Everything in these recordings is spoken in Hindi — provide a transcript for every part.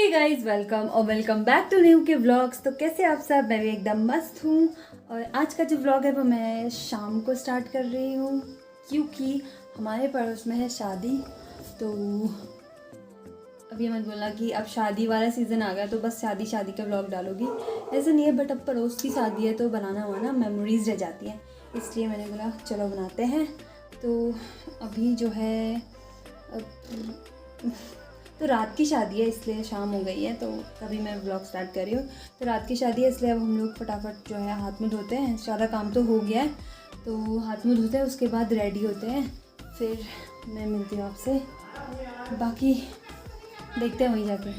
Hey guys, welcome back to new के व्लॉग्स। तो कैसे आप सब? मैं भी एकदम मस्त हूँ। और आज का जो व्लॉग है वो मैं शाम को स्टार्ट कर रही हूँ क्योंकि हमारे पड़ोस में है शादी। तो अभी मैंने बोला कि अब शादी वाला सीज़न आ गया तो बस शादी का व्लॉग डालोगी, ऐसा नहीं है, बट अब पड़ोस की शादी है तो बनाना हुआ ना, मेमोरीज रह जाती हैं, इसलिए मैंने बोला चलो बनाते हैं। तो अभी जो है तो रात की शादी है इसलिए शाम हो गई है, तो तभी मैं व्लॉग स्टार्ट कर रही हूँ। तो रात की शादी है इसलिए अब हम लोग फटाफट जो है हाथ में धोते हैं, सारा काम तो हो गया है, तो हाथ में धोते हैं, उसके बाद रेडी होते हैं, फिर मैं मिलती हूँ आपसे, बाकी देखते हैं वहीं जाके।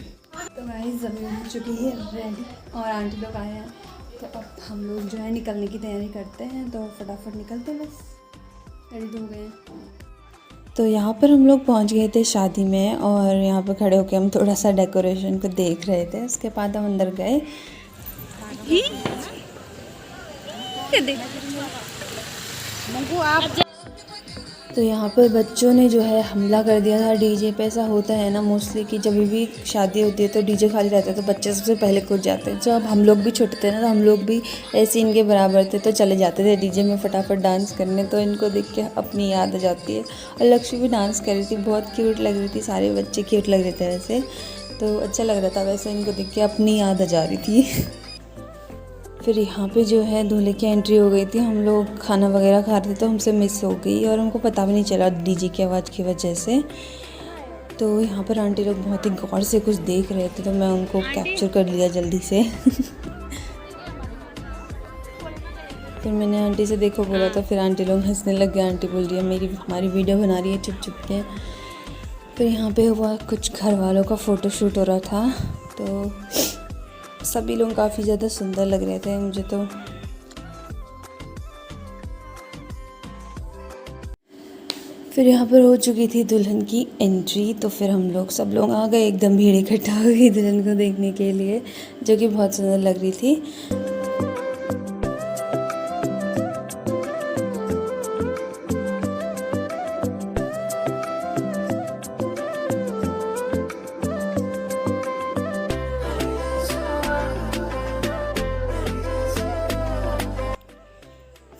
तो गाइस ज़मीन हो चुकी है रेडी और आंटी लोग आए हैं, तो अब हम लोग जो है निकलने की तैयारी करते हैं, तो फटाफट निकलते हैं, बस रेडी हो गए हैं। तो यहाँ पर हम लोग पहुँच गए थे शादी में और यहाँ पर खड़े होकर हम थोड़ा सा डेकोरेशन को देख रहे थे। उसके बाद हम अंदर गए। तो यहाँ पर बच्चों ने जो है हमला कर दिया था डीजे पे। ऐसा होता है ना मोस्टली कि जब भी शादी होती है तो डीजे खाली रहता है तो बच्चे सबसे पहले कूद जाते हैं। जब हम लोग भी छोटे थे ना तो हम लोग भी ऐसे इनके बराबर थे तो चले जाते थे डीजे में फटाफट डांस करने। तो इनको देख के अपनी याद आ जाती है। और लक्ष्मी भी डांस कर रही थी, बहुत क्यूट लग रही थी, सारे बच्चे क्यूट लग रहे थे वैसे, तो अच्छा लग रहा था। वैसे इनको देख के अपनी याद आ जा रही थी। फिर यहाँ पे जो है दूल्हे की एंट्री हो गई थी। हम लोग खाना वगैरह खा रहे थे तो हमसे मिस हो गई और हमको पता भी नहीं चला डीजे की आवाज़ की वजह से। तो यहाँ पर आंटी लोग बहुत ही गौर से कुछ देख रहे थे तो मैं उनको कैप्चर कर लिया जल्दी से। फिर मैंने आंटी से देखो बोला तो फिर आंटी लोग हंसने लग गए। आंटी बोल रही है हमारी वीडियो बना रही है चुप चुप के। फिर यहाँ पे हुआ कुछ घर वालों का फ़ोटोशूट हो रहा था, तो सभी लोग काफ़ी ज़्यादा सुंदर लग रहे थे मुझे तो। फिर यहाँ पर हो चुकी थी दुल्हन की एंट्री, तो फिर हम लोग सब लोग आ गए, एकदम भीड़ इकट्ठा हो गई दुल्हन को देखने के लिए, जो कि बहुत सुंदर लग रही थी।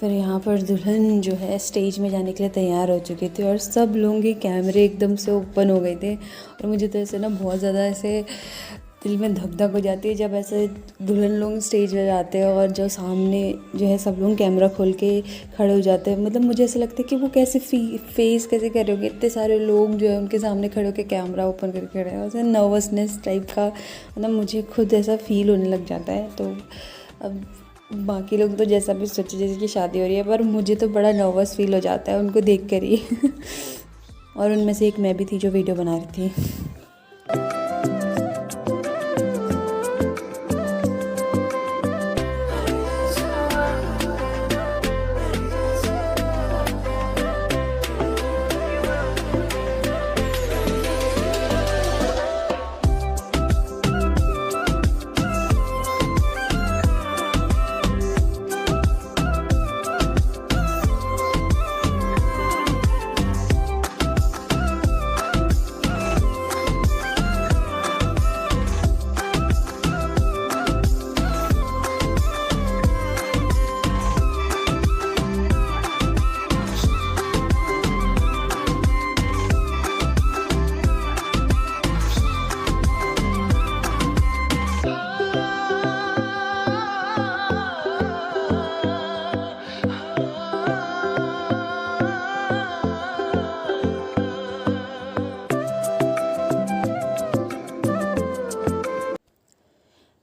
फिर यहाँ पर दुल्हन जो है स्टेज में जाने के लिए तैयार हो चुके थे और सब लोगों के कैमरे एकदम से ओपन हो गए थे। और मुझे तो ऐसे ना बहुत ज़्यादा ऐसे दिल में धक धक हो जाती है जब ऐसे दुल्हन लोग स्टेज पे जाते हैं और जो सामने जो है सब लोग कैमरा खोल के खड़े हो जाते हैं। मतलब मुझे ऐसा लगता है कि वो कैसे फेस कैसे कर रहे होंगे, इतने सारे लोग जो है उनके सामने खड़े होकर कैमरा ओपन करके खड़े हैं। ऐसे नर्वसनेस टाइप का मतलब मुझे खुद ऐसा फील होने लग जाता है। तो अब बाकी लोग तो जैसा भी सोचे जैसे कि शादी हो रही है, पर मुझे तो बड़ा नर्वस फील हो जाता है उनको देख कर ही। और उनमें से एक मैं भी थी जो वीडियो बना रही थी।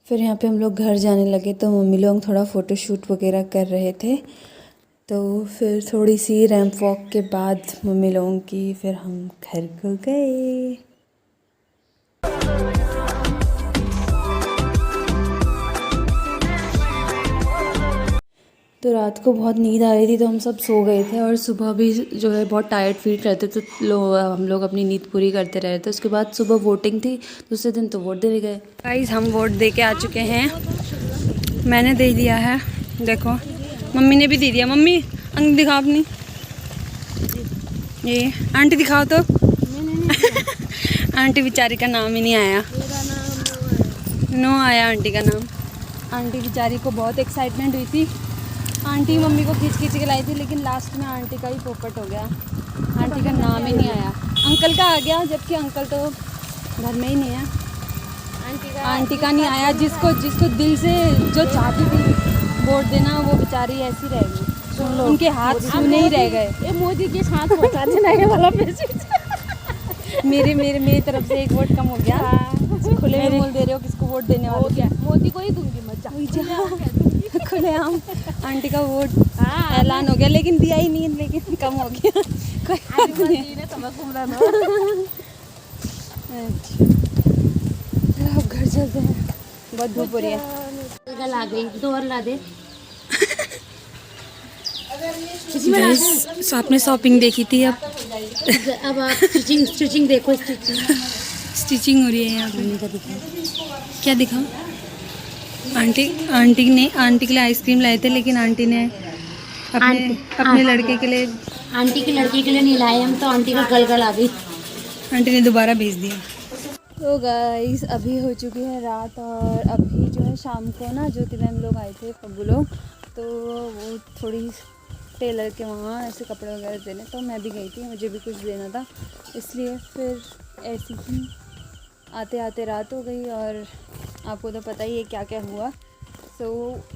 फिर यहाँ पे हम लोग घर जाने लगे तो मम्मी लोग थोड़ा फ़ोटोशूट वगैरह कर रहे थे। तो फिर थोड़ी सी रैंप वॉक के बाद मम्मी लोगों की फिर हम घर को गए। तो रात को बहुत नींद आ रही थी तो हम सब सो गए थे और सुबह भी जो है बहुत टायर्ड फील करते तो हम लोग अपनी नींद पूरी करते रहे थे। उसके बाद सुबह वोटिंग थी, दूसरे दिन तो वोट देने गए। गाइस हम वोट दे के आ चुके हैं, मैंने दे दिया है, देखो मम्मी ने भी दे दिया। मम्मी अंग दिखाओ अपनी, ये आंटी दिखाओ तो। आंटी बेचारी का नाम ही नहीं आया। नो आया आंटी का नाम। आंटी बेचारी को बहुत एक्साइटमेंट हुई थी, आंटी मम्मी को खींच खींच के लाई थी, लेकिन लास्ट में आंटी का ही पोपट हो गया, आंटी का नाम ही नहीं आया। अंकल का आ गया, जबकि अंकल तो घर में ही नहीं है। आंटी का नहीं आया। जिसको दिल से जो चाहती थी वोट देना, वो बेचारी ऐसी रह गई, उनके हाथ सूने ही रह गए। मोदी के साथ पहुंचा देना ये वाला मैसेज। मेरी तरफ से एक वोट कम हो गया। खुले में बोल दे रहे हो किसको वोट देने वाले? क्या मोदी को ही दूंगी मजा। खुलेआम आंटी का वोट ऐलान हो गया, लेकिन दिया ही नहीं, लेकिन कम हो गया। कोई बात नहीं। चलो अब घर चलते हैं, बहुत धूप हो रही है। ला गई, दो और ला दे। सो आपने शॉपिंग देखी थी, अब आप स्टिचिंग देखो। स्टिचिंग हो रही है यहाँ पे। क्या दिखाऊं? आंटी के लिए आइसक्रीम लाए थे, लेकिन आंटी ने अपने लड़के के लिए, आंटी की लड़की के लिए नहीं लाए हम, तो आंटी का गलगल आ गई। आंटी ने दोबारा भेज दिया। तो गाइस अभी हो चुकी है रात, और अभी जो है शाम को ना ज्योति मैम लोग आए थे, पब्बू लोग, तो वो थोड़ी टेलर के वहाँ ऐसे कपड़े वगैरह देने, तो मैं भी गई थी, मुझे भी कुछ देना था, इसलिए फिर ऐसे ही आते आते रात हो गई। और आपको तो पता ही है क्या क्या हुआ। सो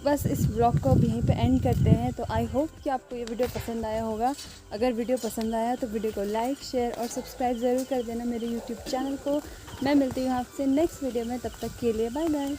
बस इस ब्लॉग को अब यहीं पे एंड करते हैं। तो आई होप कि आपको ये वीडियो पसंद आया होगा। अगर वीडियो पसंद आया तो वीडियो को लाइक, शेयर और सब्सक्राइब ज़रूर कर देना मेरे यूट्यूब चैनल को। मैं मिलती हूँ आपसे नेक्स्ट वीडियो में, तब तक के लिए बाय बाय।